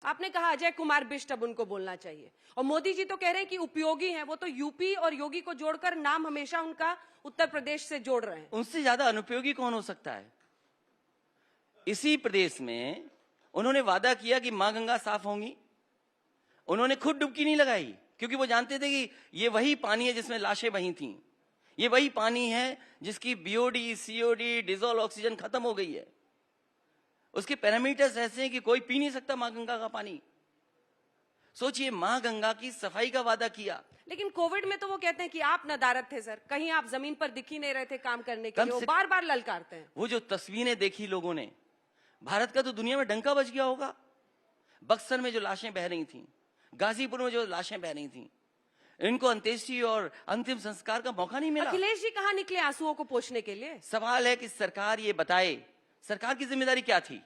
आपने कहा अजय कुमार बिष्ट अब उनको बोलना चाहिए, और मोदी जी तो कह रहे हैं कि उपयोगी हैं, वो तो यूपी और योगी को जोड़कर नाम हमेशा उनका उत्तर प्रदेश से जोड़ रहे हैं। उनसे ज्यादा अनुपयोगी कौन हो सकता है? इसी प्रदेश में उन्होंने वादा किया कि मां गंगा साफ होंगी। उन्होंने खुद डुबकी नहीं लगाई, क्योंकि वो जानते थे कि ये वही पानी है जिसमें लाशें बही थीं। ये वही पानी है जिसकी बीओडी, सीओडी, डिजोल्व ऑक्सीजन खत्म हो गई है। उसके पैरामीटर्स ऐसे हैं कि कोई पी नहीं सकता मां गंगा का पानी। सोचिए, मां गंगा की सफाई का वादा किया। लेकिन कोविड में तो वो कहते हैं कि आप नदारद थे सर, कहीं आप जमीन पर दिख ही नहीं रहे थे काम करने के लिए, वो बार बार ललकारते हैं। वो जो तस्वीरें देखी लोगों ने, भारत का तो दुनिया में डंका बज गया होगा। बक्सर में जो लाशें बह रही थीं, गाजीपुर में जो लाशें बह रही थीं, इनको अंत्येष्टि और अंतिम संस्कार का मौका नहीं मिला। अखिलेश जी कहाँ निकले आंसुओं को पोंछने के लिए? सवाल है कि सरकार ये बताए, सरकार की जिम्मेदारी क्या थी?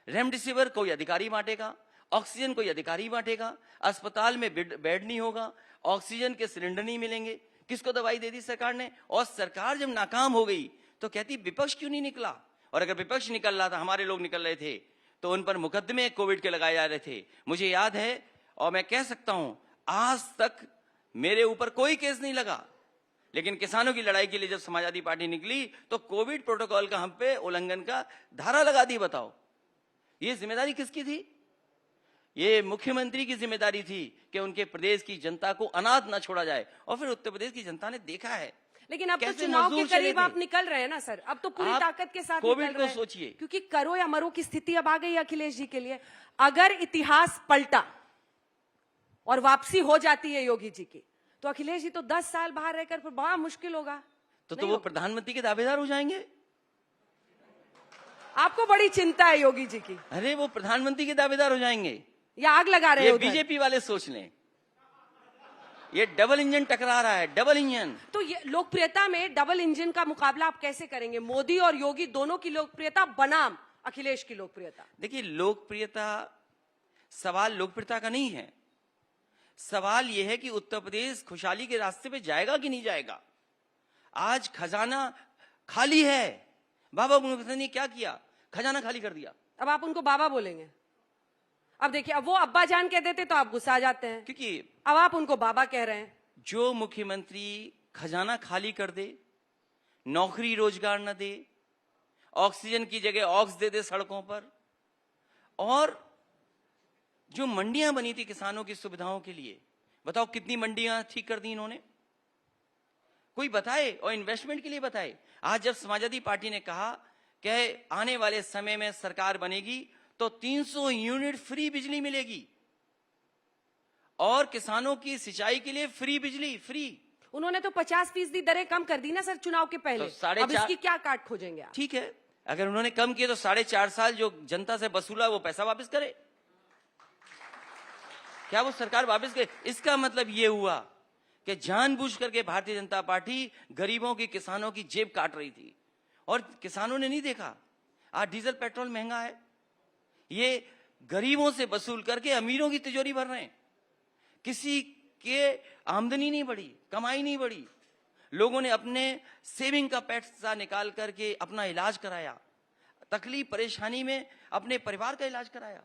रेमडेसिविर कोई अधिकारी बांटेगा, ऑक्सीजन कोई अधिकारी बांटेगा, अस्पताल में बेड नहीं होगा, ऑक्सीजन के सिलेंडर नहीं मिलेंगे, किसको दवाई दे दी सरकार ने? और सरकार जब नाकाम हो गई तो कहती विपक्ष क्यों नहीं निकला? और अगर विपक्ष निकल रहा था, हमारे लोग निकल रहे थे, तो उन पर मुकदमे कोविड के लगाए जा रहे थे। मुझे याद है, और मैं कह सकता हूं, आज तक मेरे ऊपर कोई केस नहीं लगा, लेकिन किसानों की लड़ाई के लिए जब समाजवादी पार्टी निकली तो कोविड प्रोटोकॉल का हम पे उल्लंघन का धारा लगा दी। बताओ, ये जिम्मेदारी किसकी थी? ये मुख्यमंत्री की जिम्मेदारी थी कि उनके प्रदेश की जनता को अनाथ ना छोड़ा जाए। और फिर उत्तर प्रदेश की जनता ने देखा है। लेकिन अब तो चुनाव के करीब आप निकल रहे हैं ना सर, अब तो पूरी ताकत के साथ कोविड को सोचिए, क्योंकि करो या मरो की स्थिति अब आ गई अखिलेश जी के लिए। अगर इतिहास पलटा और वापसी हो जाती है योगी जी की, तो अखिलेश जी तो 10 साल बाहर रहकर फिर बड़ा मुश्किल होगा। तो वो प्रधानमंत्री के दावेदार हो जाएंगे। आपको बड़ी चिंता है योगी जी की? अरे वो प्रधानमंत्री के दावेदार हो जाएंगे या आग लगा रहे हैं? बीजेपी वाले सोच लें, ये डबल इंजन टकरा रहा है, डबल इंजन। तो ये लोकप्रियता में डबल इंजन का मुकाबला आप कैसे करेंगे? मोदी और योगी दोनों की लोकप्रियता बनाम अखिलेश की लोकप्रियता। देखिए, लोकप्रियता, सवाल लोकप्रियता का नहीं है। सवाल यह है कि उत्तर प्रदेश खुशहाली के रास्ते पे जाएगा कि नहीं जाएगा। आज खजाना खाली है। बाबा मुखर्जी ने क्या किया? खजाना खाली कर दिया। अब आप उनको बाबा बोलेंगे? अब देखिए, अब वो अब्बा जान कह देते तो आप गुस्सा आ जाते हैं, क्योंकि अब आप उनको बाबा कह रहे हैं। जो मुख्यमंत्री खजाना खाली कर दे, नौकरी रोजगार न दे, ऑक्सीजन की जगह ऑक्स दे दे सड़कों पर, और जो मंडियां बनी थी किसानों की सुविधाओं के लिए, बताओ कितनी मंडियां ठीक कर दी इन्होंने? कोई बताए, और इन्वेस्टमेंट के लिए बताए। आज जब समाजवादी पार्टी ने कहा कि आने वाले समय में सरकार बनेगी तो 300 यूनिट फ्री बिजली मिलेगी, और किसानों की सिंचाई के लिए फ्री बिजली, फ्री। उन्होंने तो 50% दरें कम कर दी ना सर चुनाव के पहले, तो अब इसकी क्या काट खोजेंगे आप? ठीक है, अगर उन्होंने कम किया तो 4.5 साल जो जनता से वसूला वो पैसा वापस करे। क्या वो सरकार वापस करे? इसका मतलब ये हुआ कि जानबूझ करके भारतीय जनता पार्टी गरीबों की, किसानों की जेब काट रही थी, और किसानों ने नहीं देखा। आज डीजल पेट्रोल महंगा है, ये गरीबों से वसूल करके अमीरों की तिजोरी भर रहे हैं। किसी के आमदनी नहीं बढ़ी, कमाई नहीं बढ़ी। लोगों ने अपने सेविंग का पैसा निकाल करके अपना इलाज कराया, तकलीफ परेशानी में अपने परिवार का इलाज कराया।